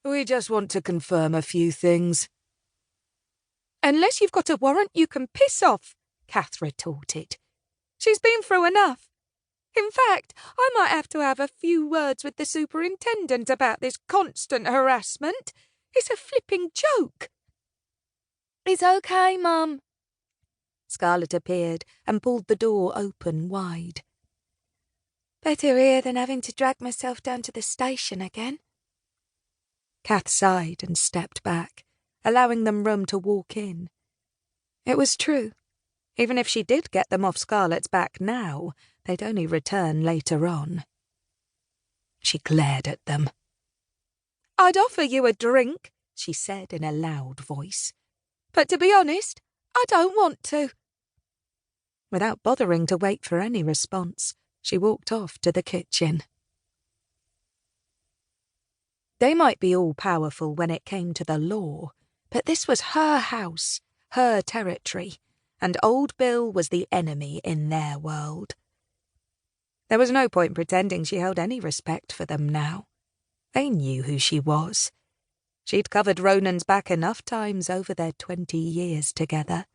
We just want to confirm a few things. Unless you've got a warrant, you can piss off, Kath retorted. She's been through enough. In fact, I might have to have a few words with the superintendent about this constant harassment. It's a flipping joke. It's okay, Mum. Scarlet appeared and pulled the door open wide. Better here than having to drag myself down to the station again. Kath sighed and stepped back, allowing them room to walk in. It was true. Even if she did get them off Scarlet's back now, they'd only return later on. She glared at them. I'd offer you a drink, she said in a loud voice. But to be honest, I don't want to. Without bothering to wait for any response, she walked off to the kitchen. They might be all-powerful when it came to the law, but this was her house, her territory, and Old Bill was the enemy in their world. There was no point pretending she held any respect for them now. They knew who she was. She'd covered Ronan's back enough times over their 20 years together.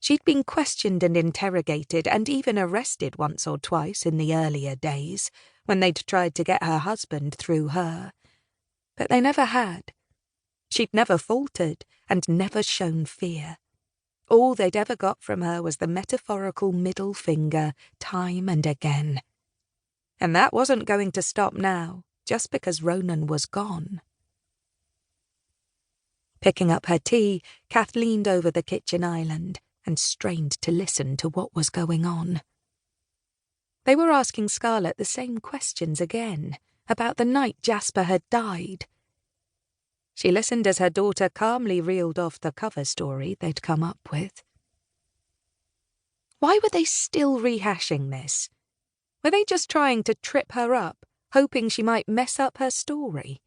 She'd been questioned and interrogated and even arrested once or twice in the earlier days, when they'd tried to get her husband through her. But they never had. She'd never faltered and never shown fear. All they'd ever got from her was the metaphorical middle finger, time and again. And that wasn't going to stop now, just because Ronan was gone. Picking up her tea, Kath leaned over the kitchen island and strained to listen to what was going on. They were asking Scarlet the same questions again, about the night Jasper had died. She listened as her daughter calmly reeled off the cover story they'd come up with. Why were they still rehashing this? Were they just trying to trip her up, hoping she might mess up her story?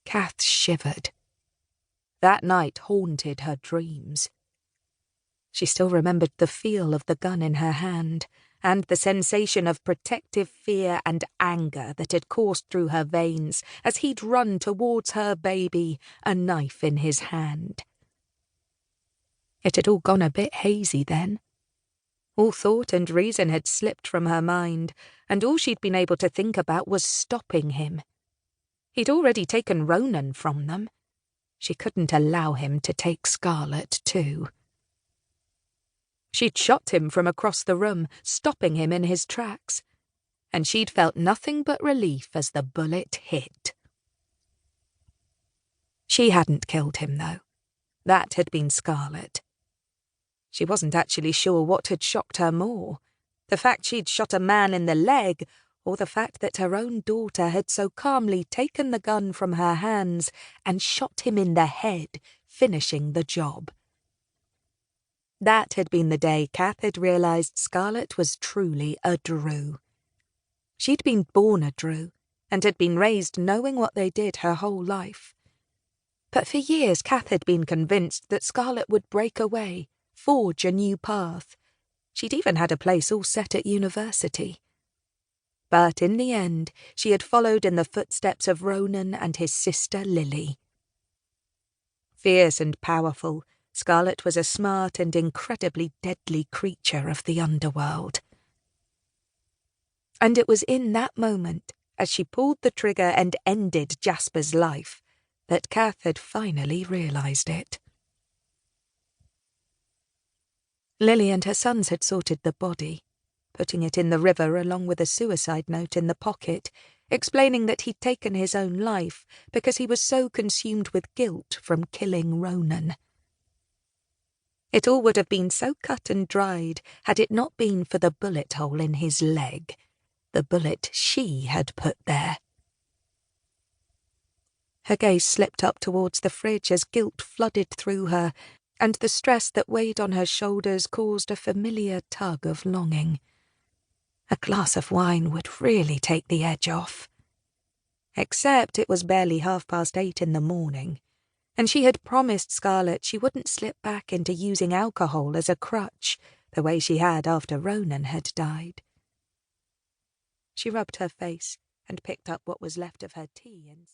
Kath shivered. That night haunted her dreams. She still remembered the feel of the gun in her hand, and the sensation of protective fear and anger that had coursed through her veins as he'd run towards her baby, a knife in his hand. It had all gone a bit hazy then. All thought and reason had slipped from her mind, and all she'd been able to think about was stopping him. He'd already taken Ronan from them. She couldn't allow him to take Scarlet too. She'd shot him from across the room, stopping him in his tracks, and she'd felt nothing but relief as the bullet hit. She hadn't killed him, though. That had been Scarlet. She wasn't actually sure what had shocked her more, the fact she'd shot a man in the leg, or the fact that her own daughter had so calmly taken the gun from her hands and shot him in the head, finishing the job. That had been the day Kath had realised Scarlet was truly a Drew. She'd been born a Drew, and had been raised knowing what they did her whole life. But for years Kath had been convinced that Scarlet would break away, forge a new path. She'd even had a place all set at university. But in the end, she had followed in the footsteps of Ronan and his sister Lily. Fierce and powerful, Scarlet was a smart and incredibly deadly creature of the underworld. And it was in that moment, as she pulled the trigger and ended Jasper's life, that Kath had finally realised it. Lily and her sons had sorted the body, putting it in the river along with a suicide note in the pocket, explaining that he'd taken his own life because he was so consumed with guilt from killing Ronan. It all would have been so cut and dried had it not been for the bullet hole in his leg, the bullet she had put there. Her gaze slipped up towards the fridge as guilt flooded through her, and the stress that weighed on her shoulders caused a familiar tug of longing. A glass of wine would really take the edge off. Except it was barely 8:30 in the morning, and she had promised Scarlet she wouldn't slip back into using alcohol as a crutch, the way she had after Ronan had died. She rubbed her face and picked up what was left of her tea and